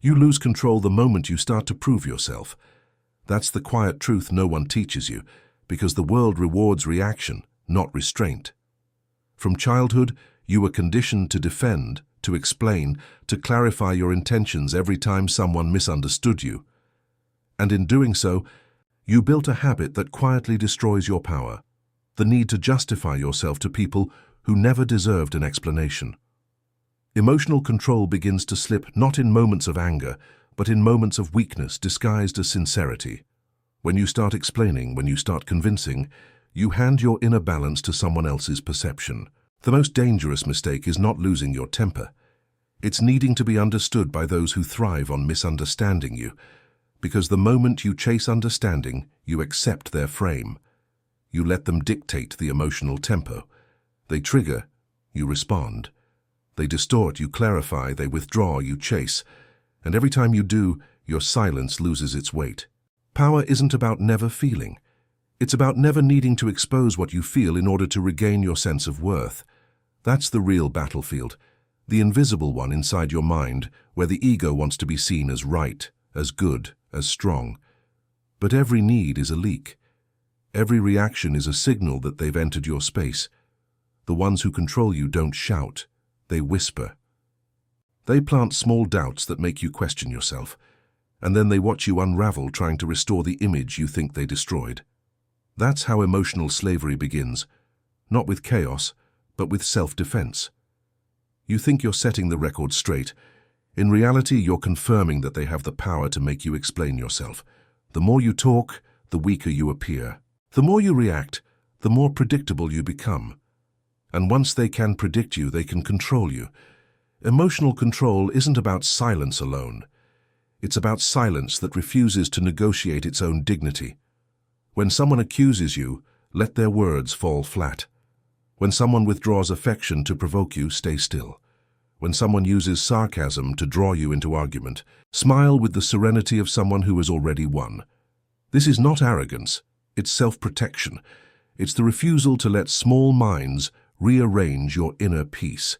You lose control the moment you start to prove yourself. That's the quiet truth no one teaches you, because the world rewards reaction, not restraint. From childhood, you were conditioned to defend, to explain, to clarify your intentions every time someone misunderstood you. And in doing so, you built a habit that quietly destroys your power, the need to justify yourself to people who never deserved an explanation. Emotional control begins to slip not in moments of anger, but in moments of weakness disguised as sincerity. When you start explaining, when you start convincing, you hand your inner balance to someone else's perception. The most dangerous mistake is not losing your temper. It's needing to be understood by those who thrive on misunderstanding you, because the moment you chase understanding, you accept their frame. You let them dictate the emotional tempo. They trigger, you respond. They distort, you clarify. They withdraw, you chase. And every time you do, your silence loses its weight. Power isn't about never feeling. It's about never needing to expose what you feel in order to regain your sense of worth. That's the real battlefield, the invisible one inside your mind, where the ego wants to be seen as right, as good, as strong. But every need is a leak. Every reaction is a signal that they've entered your space. The ones who control you don't shout. They whisper. They plant small doubts that make you question yourself, and then they watch you unravel trying to restore the image you think they destroyed. That's how emotional slavery begins, not with chaos, but with self-defense. You think you're setting the record straight. In reality, you're confirming that they have the power to make you explain yourself. The more you talk, the weaker you appear. The more you react, the more predictable you become. And once they can predict you, they can control you. Emotional control isn't about silence alone. It's about silence that refuses to negotiate its own dignity. When someone accuses you, let their words fall flat. When someone withdraws affection to provoke you, stay still. When someone uses sarcasm to draw you into argument, smile with the serenity of someone who has already won. This is not arrogance, it's self-protection. It's the refusal to let small minds rearrange your inner peace.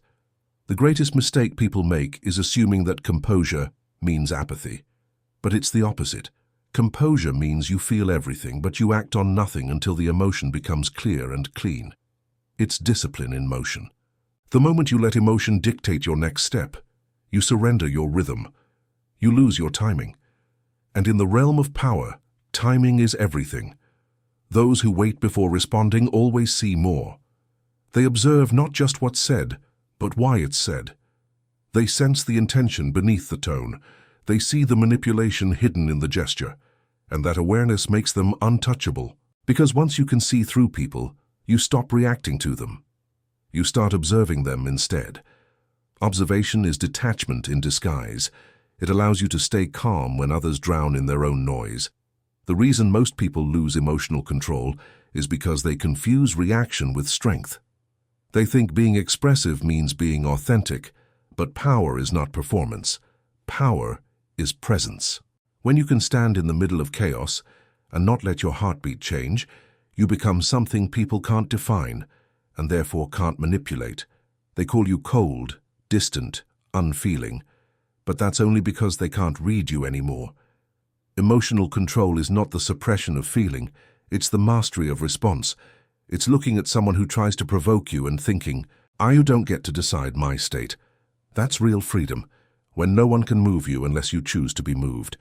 The greatest mistake people make is assuming that composure means apathy. But it's the opposite. Composure means you feel everything, but you act on nothing until the emotion becomes clear and clean. It's discipline in motion. The moment you let emotion dictate your next step, you surrender your rhythm. You lose your timing. And in the realm of power, timing is everything. Those who wait before responding always see more. They observe not just what's said, but why it's said. They sense the intention beneath the tone. They see the manipulation hidden in the gesture. And that awareness makes them untouchable. Because once you can see through people, you stop reacting to them. You start observing them instead. Observation is detachment in disguise. It allows you to stay calm when others drown in their own noise. The reason most people lose emotional control is because they confuse reaction with strength. They think being expressive means being authentic, but power is not performance. Power is presence. When you can stand in the middle of chaos and not let your heartbeat change, you become something people can't define and therefore can't manipulate. They call you cold, distant, unfeeling, but that's only because they can't read you anymore. Emotional control is not the suppression of feeling, it's the mastery of response. It's looking at someone who tries to provoke you and thinking, "You don't get to decide my state." That's real freedom, when no one can move you unless you choose to be moved.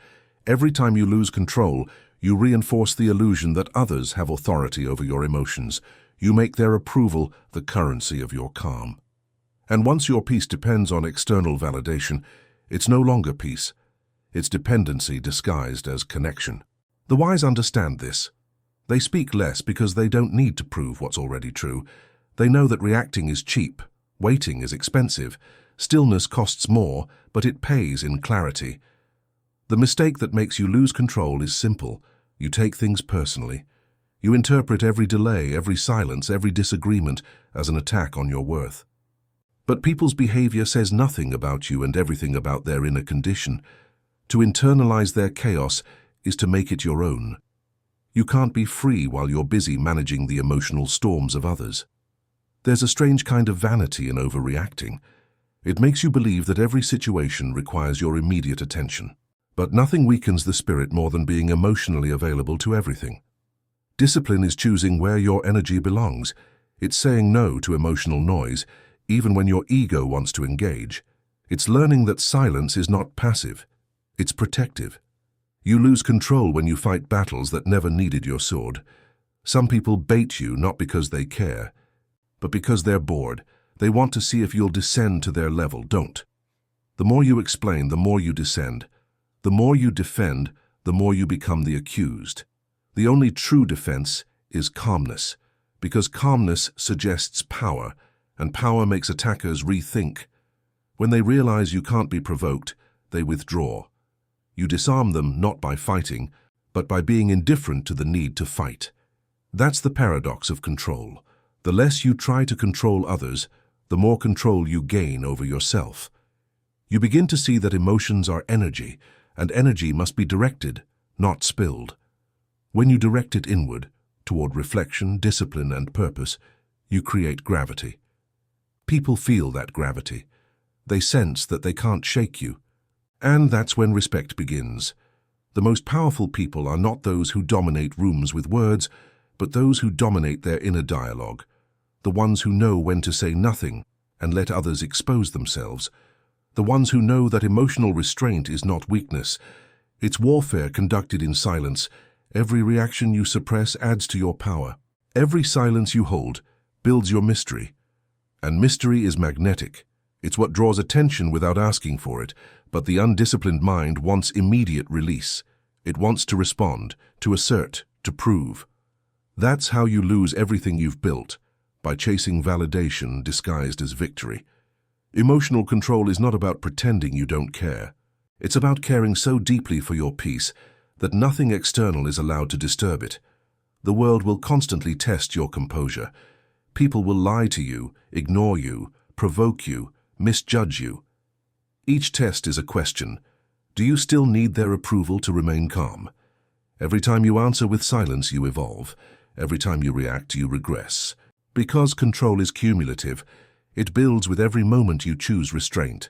Every time you lose control, you reinforce the illusion that others have authority over your emotions. You make their approval the currency of your calm. And once your peace depends on external validation, it's no longer peace. It's dependency disguised as connection. The wise understand this. They speak less because they don't need to prove what's already true. They know that reacting is cheap, waiting is expensive, stillness costs more, but it pays in clarity. The mistake that makes you lose control is simple. You take things personally. You interpret every delay, every silence, every disagreement as an attack on your worth. But people's behavior says nothing about you and everything about their inner condition. To internalize their chaos is to make it your own. You can't be free while you're busy managing the emotional storms of others. There's a strange kind of vanity in overreacting. It makes you believe that every situation requires your immediate attention. But nothing weakens the spirit more than being emotionally available to everything. Discipline is choosing where your energy belongs. It's saying no to emotional noise, even when your ego wants to engage. It's learning that silence is not passive. It's protective. You lose control when you fight battles that never needed your sword. Some people bait you not because they care, but because they're bored. They want to see if you'll descend to their level. Don't. The more you explain, the more you descend. The more you defend, the more you become the accused. The only true defense is calmness, because calmness suggests power, and power makes attackers rethink. When they realize you can't be provoked, they withdraw. You disarm them not by fighting, but by being indifferent to the need to fight. That's the paradox of control. The less you try to control others, the more control you gain over yourself. You begin to see that emotions are energy, and energy must be directed, not spilled. When you direct it inward, toward reflection, discipline, and purpose, you create gravity. People feel that gravity. They sense that they can't shake you. And that's when respect begins. The most powerful people are not those who dominate rooms with words, but those who dominate their inner dialogue. The ones who know when to say nothing and let others expose themselves. The ones who know that emotional restraint is not weakness. It's warfare conducted in silence. Every reaction you suppress adds to your power. Every silence you hold builds your mystery. And mystery is magnetic. It's what draws attention without asking for it, but the undisciplined mind wants immediate release. It wants to respond, to assert, to prove. That's how you lose everything you've built, by chasing validation disguised as victory. Emotional control is not about pretending you don't care. It's about caring so deeply for your peace that nothing external is allowed to disturb it. The world will constantly test your composure. People will lie to you, ignore you, provoke you, misjudge you. Each test is a question. Do you still need their approval to remain calm? Every time you answer with silence, you evolve. Every time you react, you regress. Because control is cumulative, it builds with every moment you choose restraint.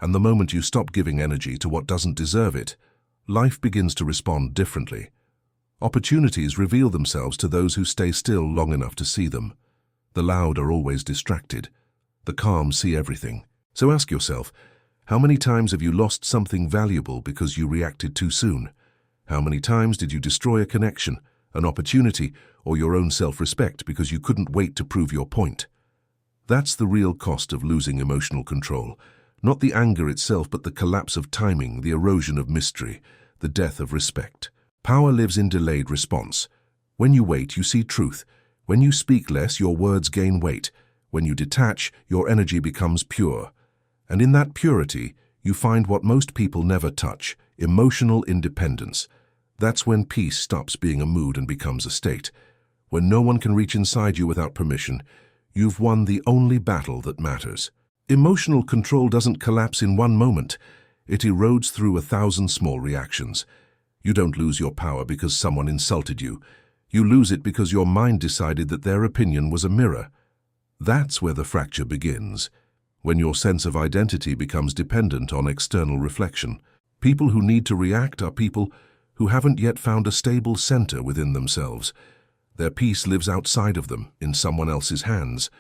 And the moment you stop giving energy to what doesn't deserve it, life begins to respond differently. Opportunities reveal themselves to those who stay still long enough to see them. The loud are always distracted. The calm see everything. So ask yourself, how many times have you lost something valuable because you reacted too soon? How many times did you destroy a connection, an opportunity, or your own self-respect because you couldn't wait to prove your point? That's the real cost of losing emotional control. Not the anger itself, but the collapse of timing, the erosion of mystery, the death of respect. Power lives in delayed response. When you wait, you see truth. When you speak less, your words gain weight. When you detach, your energy becomes pure. And in that purity, you find what most people never touch, emotional independence. That's when peace stops being a mood and becomes a state. When no one can reach inside you without permission, you've won the only battle that matters. Emotional control doesn't collapse in one moment. It erodes through 1,000 small reactions. You don't lose your power because someone insulted you. You lose it because your mind decided that their opinion was a mirror. That's where the fracture begins. When your sense of identity becomes dependent on external reflection. People who need to react are people who haven't yet found a stable center within themselves. Their peace lives outside of them, in someone else's hands.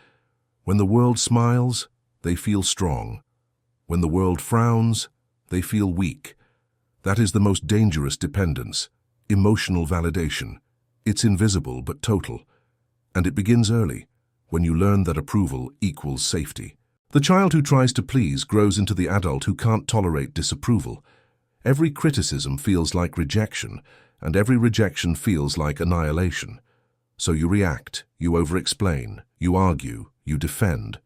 When the world smiles, they feel strong. When the world frowns, they feel weak. That is the most dangerous dependence, emotional validation. It's invisible but total. And it begins early, when you learn that approval equals safety. The child who tries to please grows into the adult who can't tolerate disapproval. Every criticism feels like rejection, and every rejection feels like annihilation. So you react, you over-explain, you argue, you defend.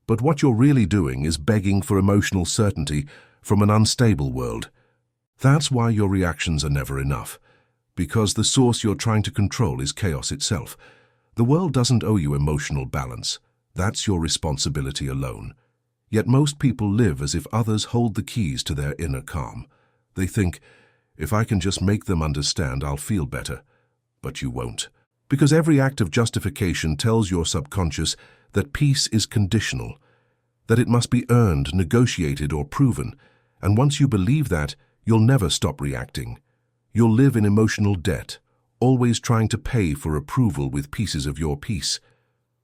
But what you're really doing is begging for emotional certainty from an unstable world. That's why your reactions are never enough, because the source you're trying to control is chaos itself. The world doesn't owe you emotional balance. That's your responsibility alone. Yet most people live as if others hold the keys to their inner calm. They think, if I can just make them understand, I'll feel better. But you won't. Because every act of justification tells your subconscious that peace is conditional. that it must be earned, negotiated, or proven. And once you believe that, you'll never stop reacting. You'll live in emotional debt, always trying to pay for approval with pieces of your peace.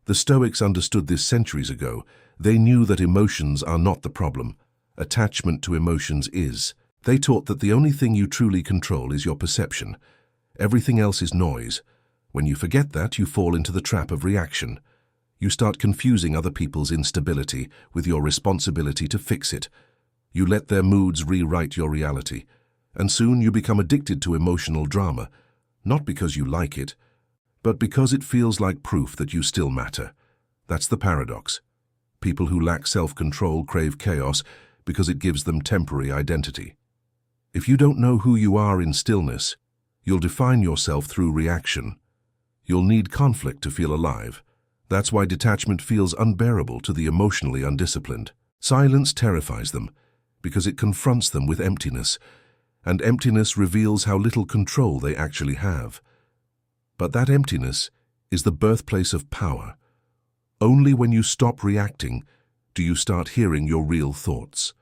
The Stoics understood this centuries ago. They knew that emotions are not the problem. Attachment to emotions is. They taught that the only thing you truly control is your perception. Everything else is noise. When you forget that, you fall into the trap of reaction. You start confusing other people's instability with your responsibility to fix it. You let their moods rewrite your reality. And soon you become addicted to emotional drama, not because you like it, but because it feels like proof that you still matter. That's the paradox. People who lack self-control crave chaos because it gives them temporary identity. If you don't know who you are in stillness, you'll define yourself through reaction. You'll need conflict to feel alive. That's why detachment feels unbearable to the emotionally undisciplined. Silence terrifies them because it confronts them with emptiness, and emptiness reveals how little control they actually have. But that emptiness is the birthplace of power. Only when you stop reacting do you start hearing your real thoughts.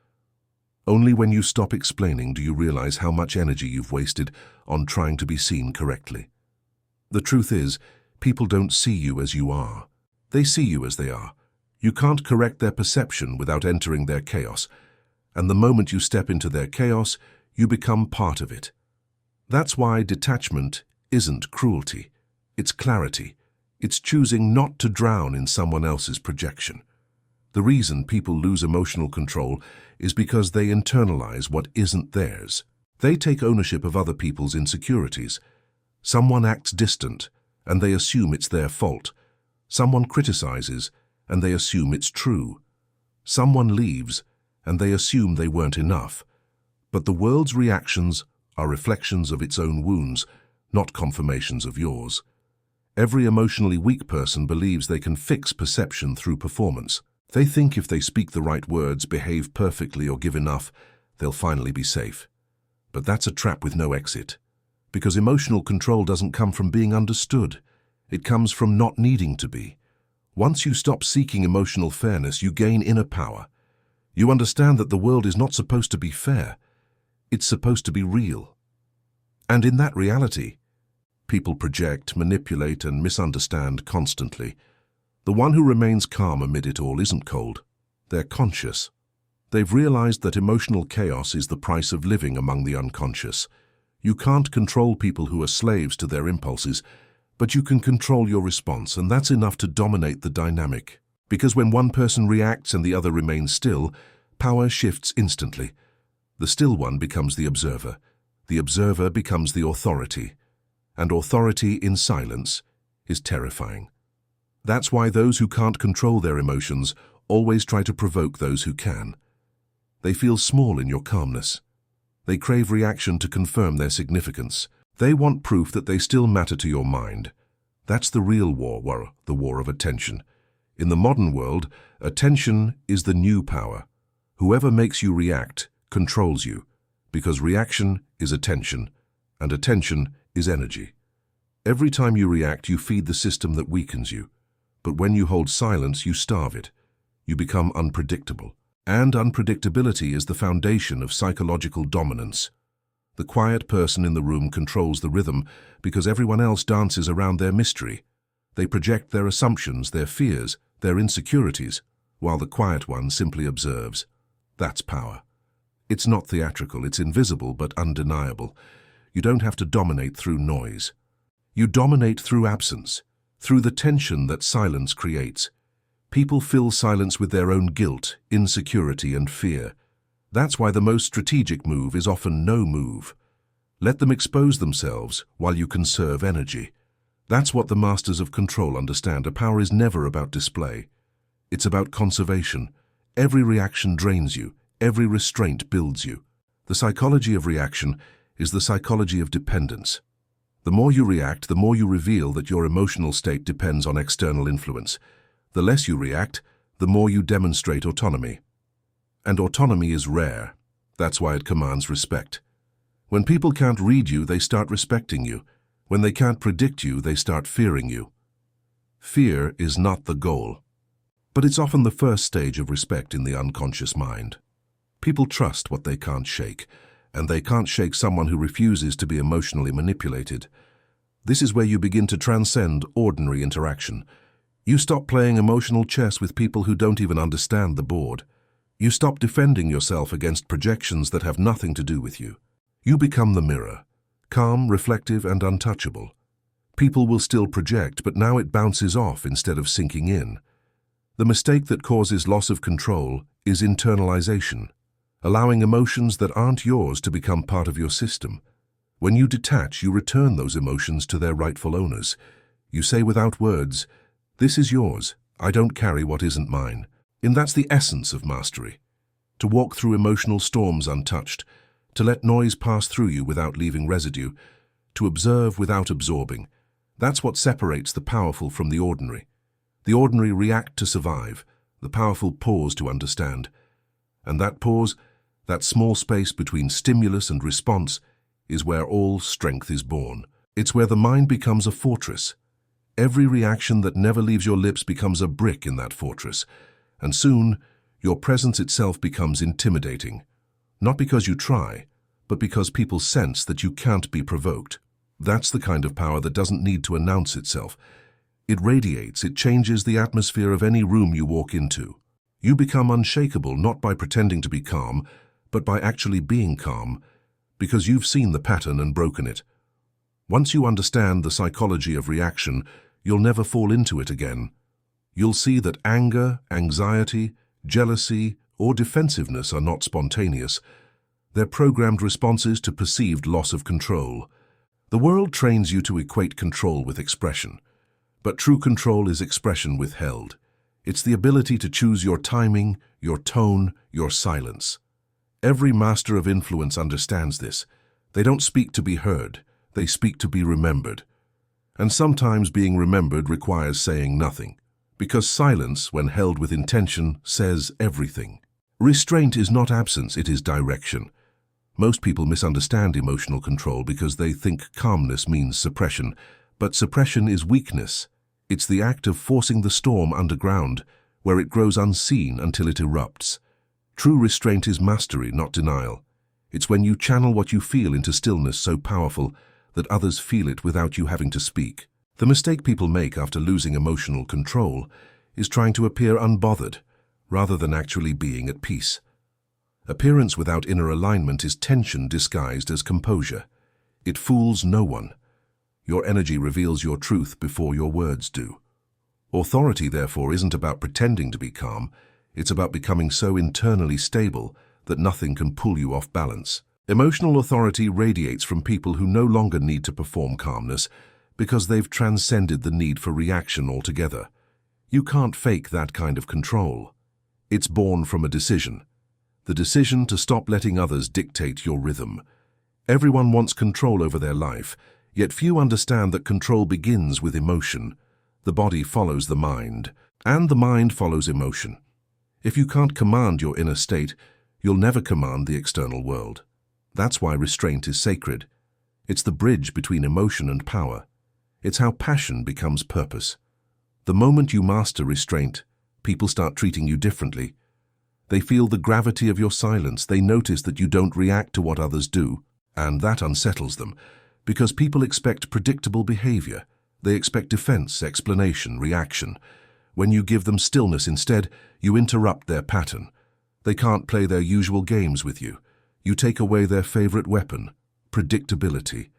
Only when you stop explaining do you realize how much energy you've wasted on trying to be seen correctly. The truth is, people don't see you as you are. They see you as they are. You can't correct their perception without entering their chaos, and the moment you step into their chaos, you become part of it. That's why detachment isn't cruelty. It's clarity. It's choosing not to drown in someone else's projection. The reason people lose emotional control is because they internalize what isn't theirs. They take ownership of other people's insecurities. Someone acts distant, and they assume it's their fault. Someone criticizes, and they assume it's true. Someone leaves, and they assume they weren't enough. But the world's reactions are reflections of its own wounds, not confirmations of yours. Every emotionally weak person believes they can fix perception through performance. They think if they speak the right words, behave perfectly, or give enough, they'll finally be safe. But that's a trap with no exit. Because emotional control doesn't come from being understood. It comes from not needing to be. Once you stop seeking emotional fairness, you gain inner power. You understand that the world is not supposed to be fair. It's supposed to be real. And in that reality, people project, manipulate, and misunderstand constantly. The one who remains calm amid it all isn't cold. They're conscious. They've realized that emotional chaos is the price of living among the unconscious. You can't control people who are slaves to their impulses, but you can control your response, and that's enough to dominate the dynamic. Because when one person reacts and the other remains still, power shifts instantly. The still one becomes the observer. The observer becomes the authority. And authority in silence is terrifying. That's why those who can't control their emotions always try to provoke those who can. They feel small in your calmness. They crave reaction to confirm their significance. They want proof that they still matter to your mind. That's the real war, the war of attention. In the modern world, attention is the new power. Whoever makes you react controls you, because reaction is attention, and attention is energy. Every time you react, you feed the system that weakens you. But when you hold silence, you starve it. You become unpredictable. And unpredictability is the foundation of psychological dominance. The quiet person in the room controls the rhythm because everyone else dances around their mystery. They project their assumptions, their fears, their insecurities, while the quiet one simply observes. That's power. It's not theatrical, it's invisible but undeniable. You don't have to dominate through noise. You dominate through absence, through the tension that silence creates. People fill silence with their own guilt, insecurity, and fear. That's why the most strategic move is often no move. Let them expose themselves while you conserve energy. That's what the masters of control understand. A power is never about display. It's about conservation. Every reaction drains you. Every restraint builds you. The psychology of reaction is the psychology of dependence. The more you react, the more you reveal that your emotional state depends on external influence. The less you react, the more you demonstrate autonomy. And autonomy is rare. That's why it commands respect. When people can't read you, they start respecting you. When they can't predict you, they start fearing you. Fear is not the goal. But it's often the first stage of respect in the unconscious mind. People trust what they can't shake, and they can't shake someone who refuses to be emotionally manipulated. This is where you begin to transcend ordinary interaction. You stop playing emotional chess with people who don't even understand the board. You stop defending yourself against projections that have nothing to do with you. You become the mirror, calm, reflective, and untouchable. People will still project, but now it bounces off instead of sinking in. The mistake that causes loss of control is internalization, allowing emotions that aren't yours to become part of your system. When you detach, you return those emotions to their rightful owners. You say without words, "This is yours. I don't carry what isn't mine." And that's the essence of mastery. To walk through emotional storms untouched, to let noise pass through you without leaving residue, to observe without absorbing. That's what separates the powerful from the ordinary. The ordinary react to survive, the powerful pause to understand. And that pause, that small space between stimulus and response, is where all strength is born. It's where the mind becomes a fortress. Every reaction that never leaves your lips becomes a brick in that fortress. And soon, your presence itself becomes intimidating. Not because you try, but because people sense that you can't be provoked. That's the kind of power that doesn't need to announce itself. It radiates, it changes the atmosphere of any room you walk into. You become unshakable not by pretending to be calm, but by actually being calm, because you've seen the pattern and broken it. Once you understand the psychology of reaction, you'll never fall into it again. You'll see that anger, anxiety, jealousy, or defensiveness are not spontaneous. They're programmed responses to perceived loss of control. The world trains you to equate control with expression, but true control is expression withheld. It's the ability to choose your timing, your tone, your silence. Every master of influence understands this. They don't speak to be heard, they speak to be remembered. And sometimes being remembered requires saying nothing. Because silence, when held with intention, says everything. Restraint is not absence, it is direction. Most people misunderstand emotional control because they think calmness means suppression, but suppression is weakness. It's the act of forcing the storm underground, where it grows unseen until it erupts. True restraint is mastery, not denial. It's when you channel what you feel into stillness so powerful that others feel it without you having to speak. The mistake people make after losing emotional control is trying to appear unbothered, rather than actually being at peace. Appearance without inner alignment is tension disguised as composure. It fools no one. Your energy reveals your truth before your words do. Authority, therefore, isn't about pretending to be calm. It's about becoming so internally stable that nothing can pull you off balance. Emotional authority radiates from people who no longer need to perform calmness, because they've transcended the need for reaction altogether. You can't fake that kind of control. It's born from a decision. The decision to stop letting others dictate your rhythm. Everyone wants control over their life, yet few understand that control begins with emotion. The body follows the mind, and the mind follows emotion. If you can't command your inner state, you'll never command the external world. That's why restraint is sacred. It's the bridge between emotion and power. It's how passion becomes purpose. The moment you master restraint, people start treating you differently. They feel the gravity of your silence. They notice that you don't react to what others do, and that unsettles them, because people expect predictable behavior. They expect defense, explanation, reaction. When you give them stillness instead, you interrupt their pattern. They can't play their usual games with you. You take away their favorite weapon, predictability.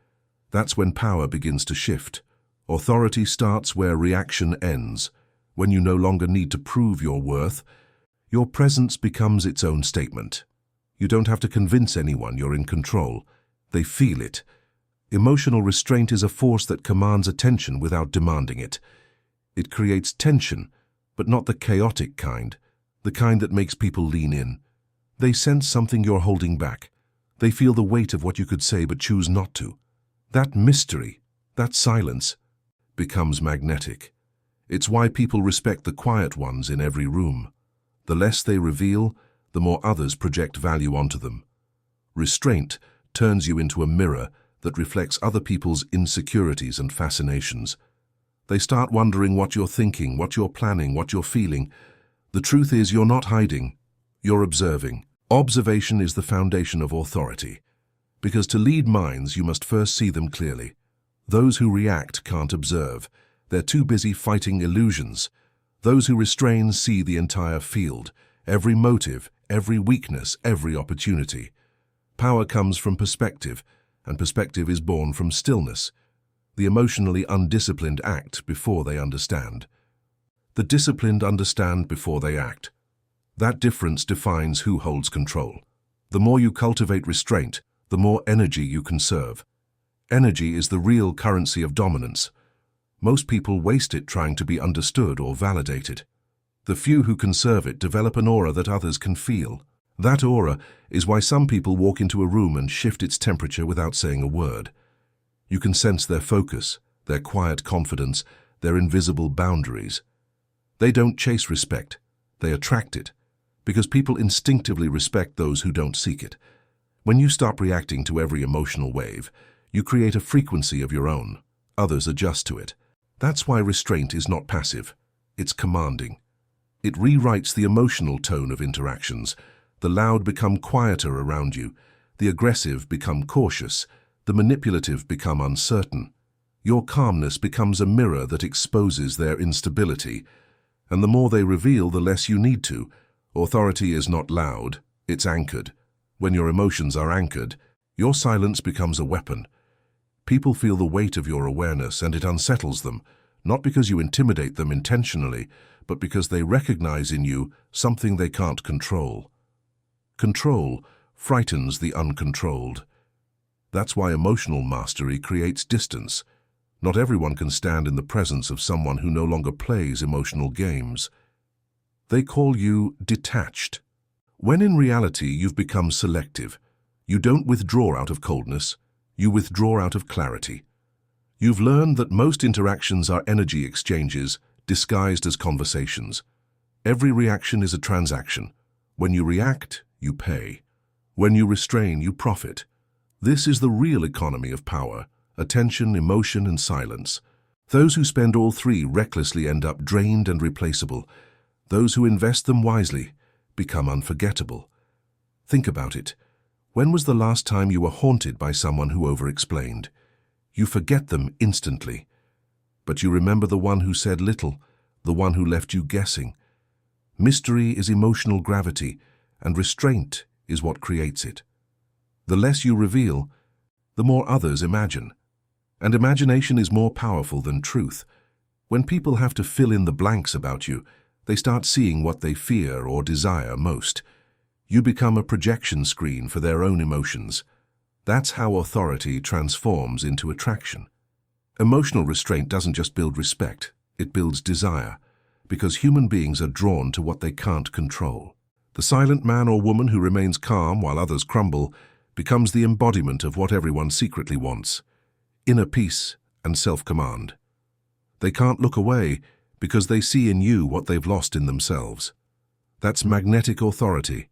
That's when power begins to shift. Authority starts where reaction ends. When you no longer need to prove your worth, your presence becomes its own statement. You don't have to convince anyone you're in control. They feel it. Emotional restraint is a force that commands attention without demanding it. It creates tension, but not the chaotic kind, the kind that makes people lean in. They sense something you're holding back. They feel the weight of what you could say but choose not to. That mystery, that silence, becomes magnetic. It's why people respect the quiet ones in every room. The less they reveal, the more others project value onto them. Restraint turns you into a mirror that reflects other people's insecurities and fascinations. They start wondering what you're thinking, what you're planning, what you're feeling, The truth is you're not hiding, you're observing. Observation is the foundation of authority, because to lead minds you must first see them clearly. Those who react can't observe. They're too busy fighting illusions. Those who restrain see the entire field, every motive, every weakness, every opportunity. Power comes from perspective, and perspective is born from stillness. The emotionally undisciplined act before they understand. The disciplined understand before they act. That difference defines who holds control. The more you cultivate restraint, the more energy you conserve. Energy is the real currency of dominance. Most people waste it trying to be understood or validated. The few who conserve it develop an aura that others can feel. That aura is why some people walk into a room and shift its temperature without saying a word. You can sense their focus, their quiet confidence, their invisible boundaries. They don't chase respect, they attract it, because people instinctively respect those who don't seek it. When you stop reacting to every emotional wave, you create a frequency of your own. Others adjust to it. That's why restraint is not passive, it's commanding. It rewrites the emotional tone of interactions. The loud become quieter around you, the aggressive become cautious, the manipulative become uncertain. Your calmness becomes a mirror that exposes their instability, and the more they reveal, the less you need to. Authority is not loud, it's anchored. When your emotions are anchored, your silence becomes a weapon. People feel the weight of your awareness and it unsettles them, not because you intimidate them intentionally, but because they recognize in you something they can't control. Control frightens the uncontrolled. That's why emotional mastery creates distance. Not everyone can stand in the presence of someone who no longer plays emotional games. They call you detached. When in reality you've become selective. You don't withdraw out of coldness, you withdraw out of clarity. You've learned that most interactions are energy exchanges disguised as conversations. Every reaction is a transaction. When you react, you pay. When you restrain, you profit. This is the real economy of power: attention, emotion, and silence. Those who spend all three recklessly end up drained and replaceable. Those who invest them wisely become unforgettable. Think about it. When was the last time you were haunted by someone who over-explained? You forget them instantly. But you remember the one who said little, the one who left you guessing. Mystery is emotional gravity, and restraint is what creates it. The less you reveal, the more others imagine. And imagination is more powerful than truth. When people have to fill in the blanks about you, they start seeing what they fear or desire most. You become a projection screen for their own emotions. That's how authority transforms into attraction. Emotional restraint doesn't just build respect, it builds desire, because human beings are drawn to what they can't control. The silent man or woman who remains calm while others crumble becomes the embodiment of what everyone secretly wants: inner peace and self-command. They can't look away because they see in you what they've lost in themselves. That's magnetic authority.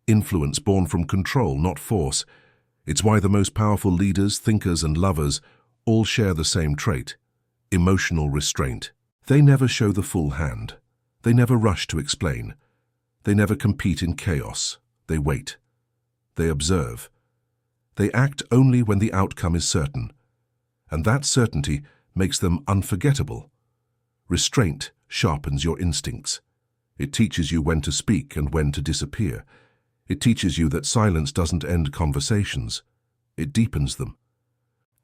Influence born from control, not force. It's why the most powerful leaders, thinkers, and lovers all share the same trait: emotional restraint. They never show the full hand. They never rush to explain. They never compete in chaos. They wait. They observe. They act only when the outcome is certain. And that certainty makes them unforgettable. Restraint sharpens your instincts. It teaches you when to speak and when to disappear. It teaches you that silence doesn't end conversations. It deepens them.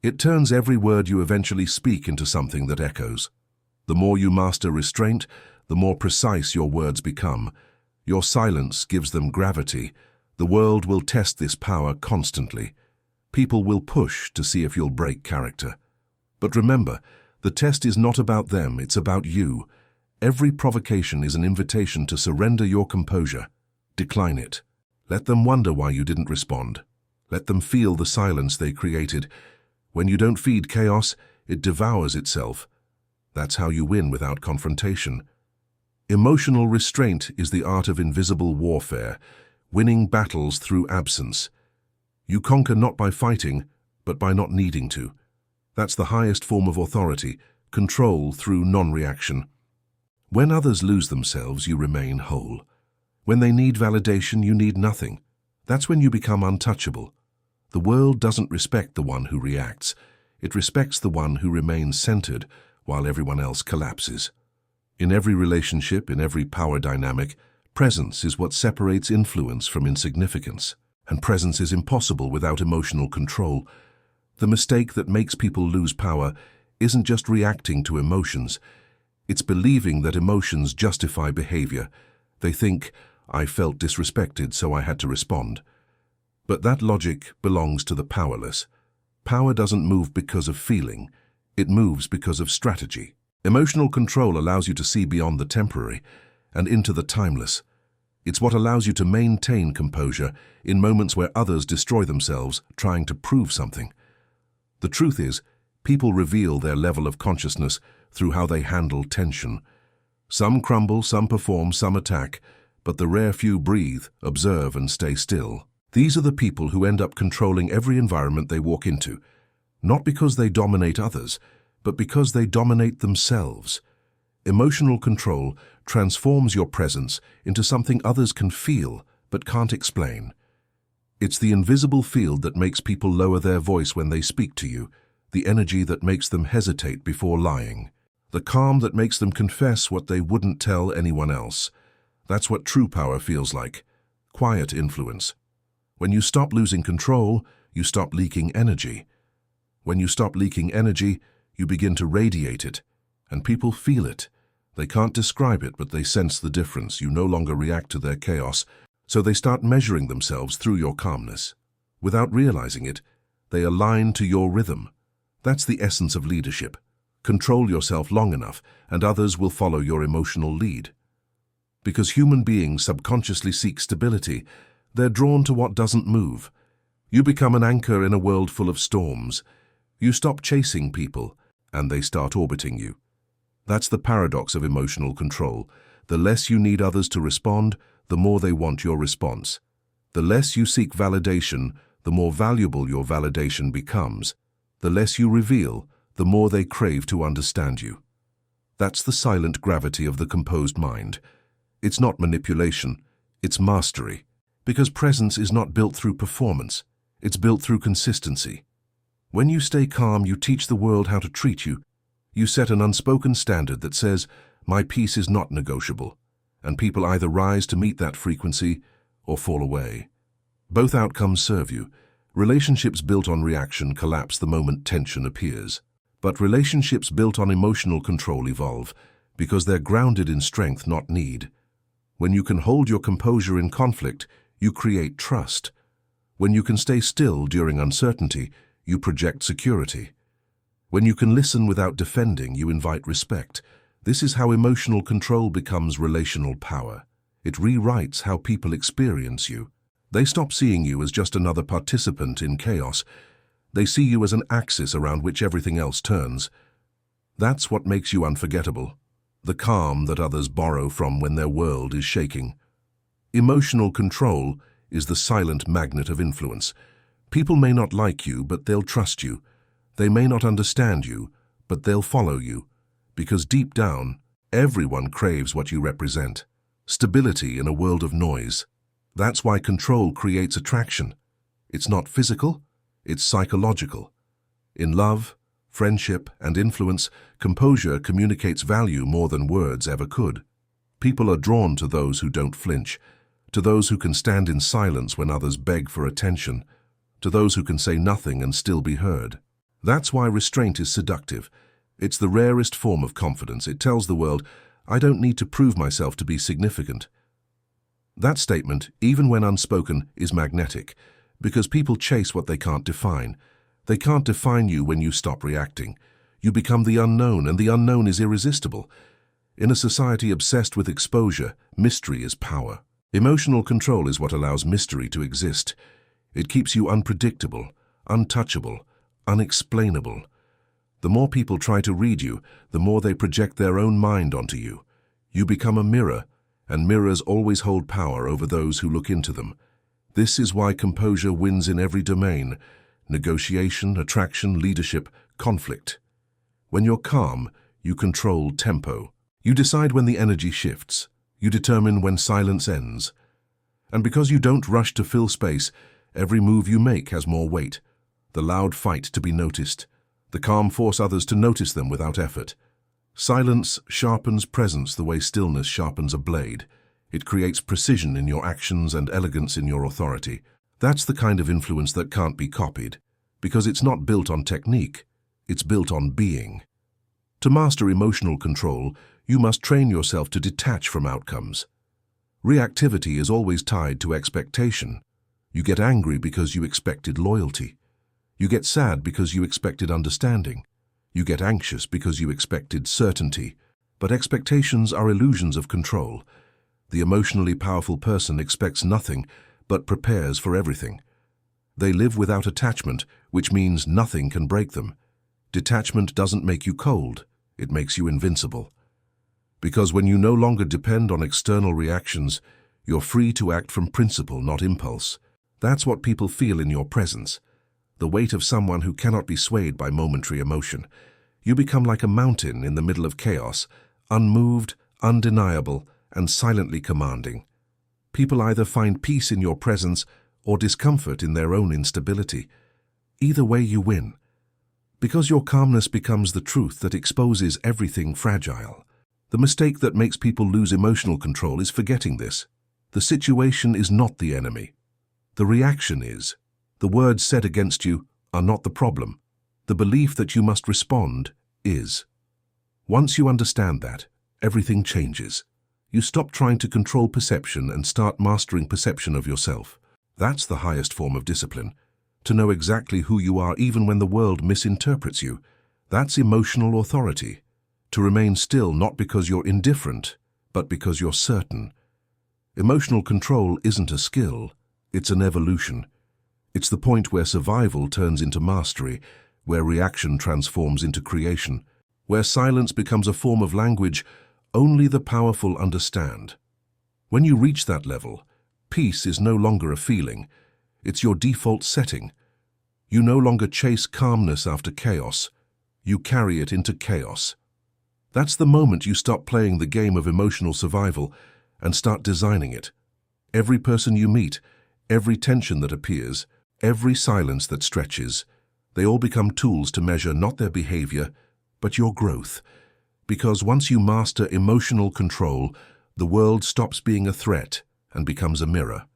It turns every word you eventually speak into something that echoes. The more you master restraint, the more precise your words become. Your silence gives them gravity. The world will test this power constantly. People will push to see if you'll break character. But remember, the test is not about them, it's about you. Every provocation is an invitation to surrender your composure. Decline it. Let them wonder why you didn't respond. Let them feel the silence they created. When you don't feed chaos, it devours itself. That's how you win without confrontation. Emotional restraint is the art of invisible warfare, winning battles through absence. You conquer not by fighting, but by not needing to. That's the highest form of authority, control through non-reaction. When others lose themselves, you remain whole. When they need validation, you need nothing. That's when you become untouchable. The world doesn't respect the one who reacts. It respects the one who remains centered while everyone else collapses. In every relationship, in every power dynamic, presence is what separates influence from insignificance. And presence is impossible without emotional control. The mistake that makes people lose power isn't just reacting to emotions. It's believing that emotions justify behavior. They think, I felt disrespected, so I had to respond. But that logic belongs to the powerless. Power doesn't move because of feeling. It moves because of strategy. Emotional control allows you to see beyond the temporary and into the timeless. It's what allows you to maintain composure in moments where others destroy themselves trying to prove something. The truth is, people reveal their level of consciousness through how they handle tension. Some crumble, some perform, some attack, but the rare few breathe, observe, and stay still. These are the people who end up controlling every environment they walk into, not because they dominate others, but because they dominate themselves. Emotional control transforms your presence into something others can feel but can't explain. It's the invisible field that makes people lower their voice when they speak to you, the energy that makes them hesitate before lying, the calm that makes them confess what they wouldn't tell anyone else. That's what true power feels like. Quiet influence. When you stop losing control, you stop leaking energy. When you stop leaking energy, you begin to radiate it, and people feel it. They can't describe it, but they sense the difference. You no longer react to their chaos, so they start measuring themselves through your calmness. Without realizing it, they align to your rhythm. That's the essence of leadership. Control yourself long enough, and others will follow your emotional lead. Because human beings subconsciously seek stability, they're drawn to what doesn't move. You become an anchor in a world full of storms. You stop chasing people, and they start orbiting you. That's the paradox of emotional control. The less you need others to respond, the more they want your response. The less you seek validation, the more valuable your validation becomes. The less you reveal, the more they crave to understand you. That's the silent gravity of the composed mind. It's not manipulation, it's mastery. Because presence is not built through performance, it's built through consistency. When you stay calm, you teach the world how to treat you. You set an unspoken standard that says, my peace is not negotiable, and people either rise to meet that frequency or fall away. Both outcomes serve you. Relationships built on reaction collapse the moment tension appears. But relationships built on emotional control evolve, because they're grounded in strength, not need. When you can hold your composure in conflict, you create trust. When you can stay still during uncertainty, you project security. When you can listen without defending, you invite respect. This is how emotional control becomes relational power. It rewrites how people experience you. They stop seeing you as just another participant in chaos. They see you as an axis around which everything else turns. That's what makes you unforgettable. The calm that others borrow from when their world is shaking. Emotional control is the silent magnet of influence. People may not like you, but they'll trust you. They may not understand you, but they'll follow you. Because deep down, everyone craves what you represent. Stability in a world of noise. That's why control creates attraction. It's not physical, it's psychological. In love, friendship, and influence, composure communicates value more than words ever could. People are drawn to those who don't flinch, to those who can stand in silence when others beg for attention, to those who can say nothing and still be heard. That's why restraint is seductive. It's the rarest form of confidence. It tells the world, I don't need to prove myself to be significant. That statement, even when unspoken, is magnetic, because people chase what they can't define. They can't define you when you stop reacting. You become the unknown, and the unknown is irresistible. In a society obsessed with exposure, mystery is power. Emotional control is what allows mystery to exist. It keeps you unpredictable, untouchable, unexplainable. The more people try to read you, the more they project their own mind onto you. You become a mirror, and mirrors always hold power over those who look into them. This is why composure wins in every domain: negotiation, attraction, leadership, conflict. When you're calm, you control tempo. You decide when the energy shifts. You determine when silence ends. And because you don't rush to fill space, every move you make has more weight. The loud fight to be noticed. The calm force others to notice them without effort. Silence sharpens presence the way stillness sharpens a blade. It creates precision in your actions and elegance in your authority. That's the kind of influence that can't be copied, because it's not built on technique, it's built on being. To master emotional control, you must train yourself to detach from outcomes. Reactivity is always tied to expectation. You get angry because you expected loyalty. You get sad because you expected understanding. You get anxious because you expected certainty. But expectations are illusions of control. The emotionally powerful person expects nothing, but prepares for everything. They live without attachment, which means nothing can break them. Detachment doesn't make you cold, it makes you invincible. Because when you no longer depend on external reactions, you're free to act from principle, not impulse. That's what people feel in your presence. The weight of someone who cannot be swayed by momentary emotion. You become like a mountain in the middle of chaos, unmoved, undeniable, and silently commanding. People either find peace in your presence or discomfort in their own instability. Either way you win. Because your calmness becomes the truth that exposes everything fragile. The mistake that makes people lose emotional control is forgetting this. The situation is not the enemy. The reaction is. The words said against you are not the problem. The belief that you must respond is. Once you understand that, everything changes. You stop trying to control perception and start mastering perception of yourself. That's the highest form of discipline. To know exactly who you are even when the world misinterprets you. That's emotional authority. To remain still not because you're indifferent, but because you're certain. Emotional control isn't a skill, it's an evolution. It's the point where survival turns into mastery, where reaction transforms into creation, where silence becomes a form of language only the powerful understand. When you reach that level, peace is no longer a feeling, it's your default setting. You no longer chase calmness after chaos, you carry it into chaos. That's the moment you stop playing the game of emotional survival and start designing it. Every person you meet, every tension that appears, every silence that stretches, they all become tools to measure not their behavior, but your growth. Because once you master emotional control, the world stops being a threat and becomes a mirror.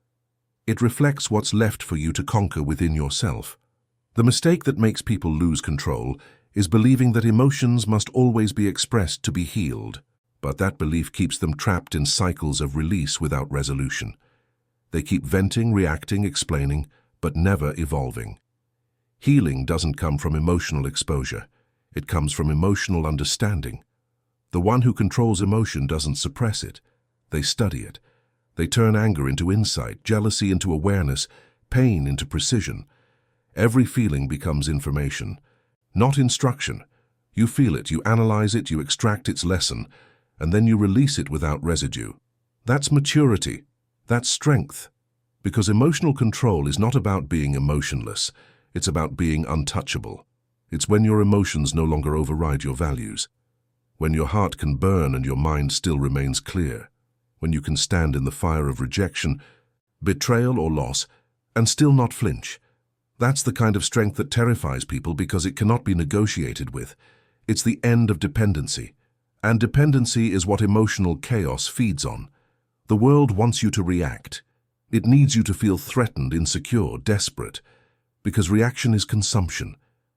It reflects what's left for you to conquer within yourself. The mistake that makes people lose control is believing that emotions must always be expressed to be healed, but that belief keeps them trapped in cycles of release without resolution. They keep venting, reacting, explaining, but never evolving. Healing doesn't come from emotional exposure. It comes from emotional understanding. The one who controls emotion doesn't suppress it. They study it. They turn anger into insight, jealousy into awareness, pain into precision. Every feeling becomes information, not instruction. You feel it, you analyze it, you extract its lesson, and then you release it without residue. That's maturity. That's strength. Because emotional control is not about being emotionless. It's about being untouchable. It's when your emotions no longer override your values. When your heart can burn and your mind still remains clear. When you can stand in the fire of rejection, betrayal or loss, and still not flinch. That's the kind of strength that terrifies people because it cannot be negotiated with. It's the end of dependency. And dependency is what emotional chaos feeds on. The world wants you to react. It needs you to feel threatened, insecure, desperate. Because reaction is consumption.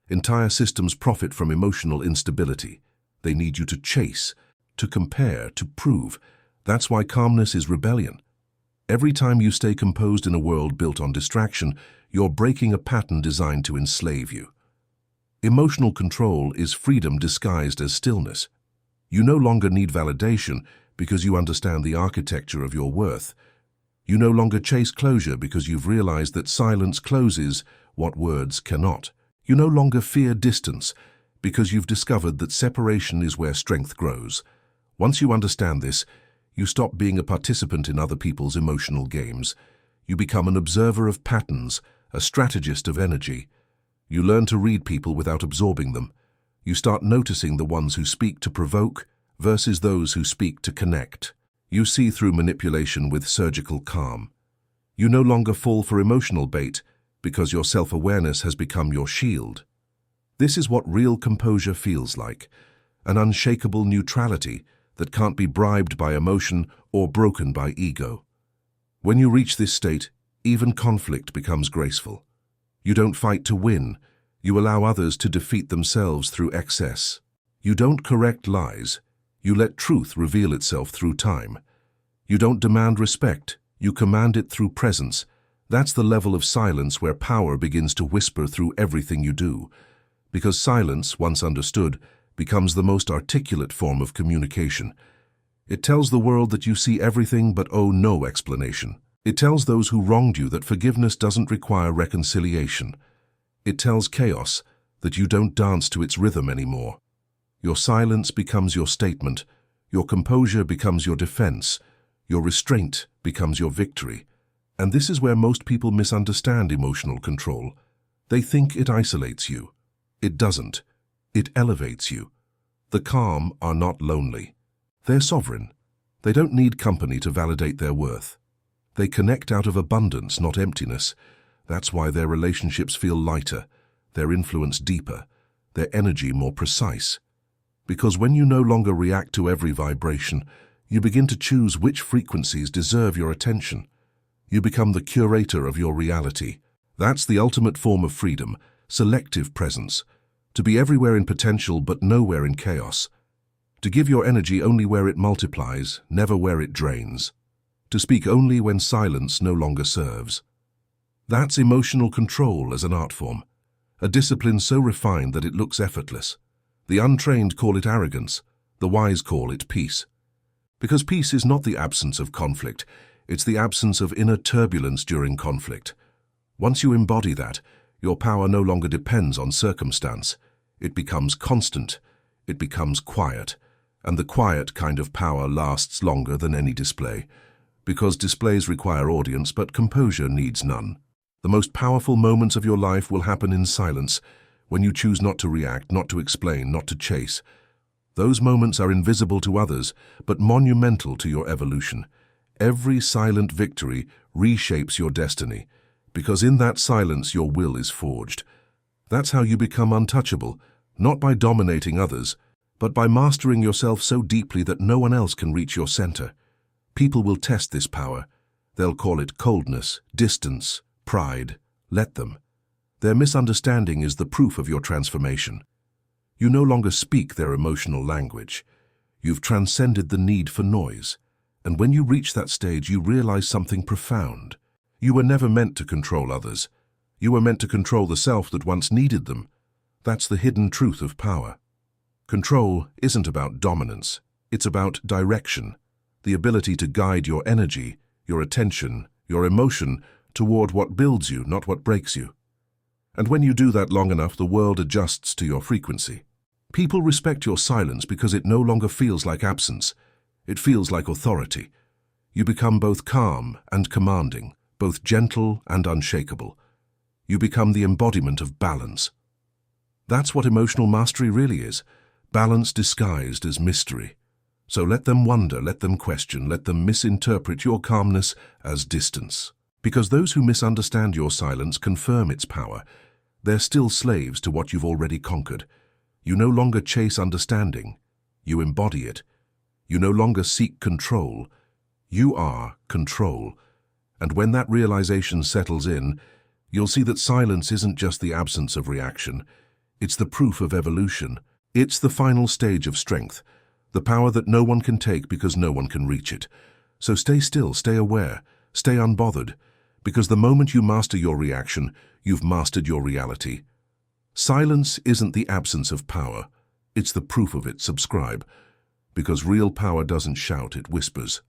Entire systems profit from emotional instability. They need you to chase, to compare, to prove. That's why calmness is rebellion. Every time you stay composed in a world built on distraction, you're breaking a pattern designed to enslave you. Emotional control is freedom disguised as stillness. You no longer need validation because you understand the architecture of your worth. You no longer chase closure because you've realized that silence closes what words cannot. You no longer fear distance because you've discovered that separation is where strength grows. Once you understand this, you stop being a participant in other people's emotional games. You become an observer of patterns, a strategist of energy. You learn to read people without absorbing them. You start noticing the ones who speak to provoke versus those who speak to connect. You see through manipulation with surgical calm. You no longer fall for emotional bait because your self-awareness has become your shield. This is what real composure feels like, an unshakable neutrality that can't be bribed by emotion or broken by ego. When you reach this state, even conflict becomes graceful. You don't fight to win, you allow others to defeat themselves through excess. You don't correct lies, you let truth reveal itself through time. You don't demand respect, you command it through presence. That's the level of silence where power begins to whisper through everything you do. Because silence, once understood, becomes the most articulate form of communication. It tells the world that you see everything but owe no explanation. It tells those who wronged you that forgiveness doesn't require reconciliation. It tells chaos that you don't dance to its rhythm anymore. Your silence becomes your statement, your composure becomes your defense, your restraint becomes your victory. And this is where most people misunderstand emotional control. They think it isolates you. It doesn't. It elevates you. The calm are not lonely. They're sovereign. They don't need company to validate their worth. They connect out of abundance, not emptiness. That's why their relationships feel lighter, their influence deeper, their energy more precise. Because when you no longer react to every vibration, you begin to choose which frequencies deserve your attention. You become the curator of your reality. That's the ultimate form of freedom, selective presence. To be everywhere in potential but nowhere in chaos. To give your energy only where it multiplies, never where it drains. To speak only when silence no longer serves. That's emotional control as an art form, a discipline so refined that it looks effortless. The untrained call it arrogance, the wise call it peace. Because peace is not the absence of conflict, it's the absence of inner turbulence during conflict. Once you embody that, your power no longer depends on circumstance. It becomes constant, it becomes quiet, and the quiet kind of power lasts longer than any display, because displays require audience but composure needs none. The most powerful moments of your life will happen in silence, when you choose not to react, not to explain, not to chase. Those moments are invisible to others, but monumental to your evolution. Every silent victory reshapes your destiny, because in that silence your will is forged. That's how you become untouchable, not by dominating others, but by mastering yourself so deeply that no one else can reach your center. People will test this power. They'll call it coldness, distance, pride. Let them. Their misunderstanding is the proof of your transformation. You no longer speak their emotional language. You've transcended the need for noise. And when you reach that stage, you realize something profound. You were never meant to control others. You were meant to control the self that once needed them. That's the hidden truth of power. Control isn't about dominance. It's about direction, the ability to guide your energy, your attention, your emotion toward what builds you, not what breaks you. And when you do that long enough, the world adjusts to your frequency. People respect your silence because it no longer feels like absence. It feels like authority. You become both calm and commanding, both gentle and unshakable. You become the embodiment of balance. That's what emotional mastery really is, balance disguised as mystery. So let them wonder, let them question, let them misinterpret your calmness as distance. Because those who misunderstand your silence confirm its power. They're still slaves to what you've already conquered. You no longer chase understanding. You embody it. You no longer seek control. You are control. And when that realization settles in, you'll see that silence isn't just the absence of reaction. It's the proof of evolution. It's the final stage of strength, the power that no one can take because no one can reach it. So stay still, stay aware, stay unbothered, because the moment you master your reaction, you've mastered your reality. Silence isn't the absence of power. It's the proof of it. Subscribe. Because real power doesn't shout, it whispers.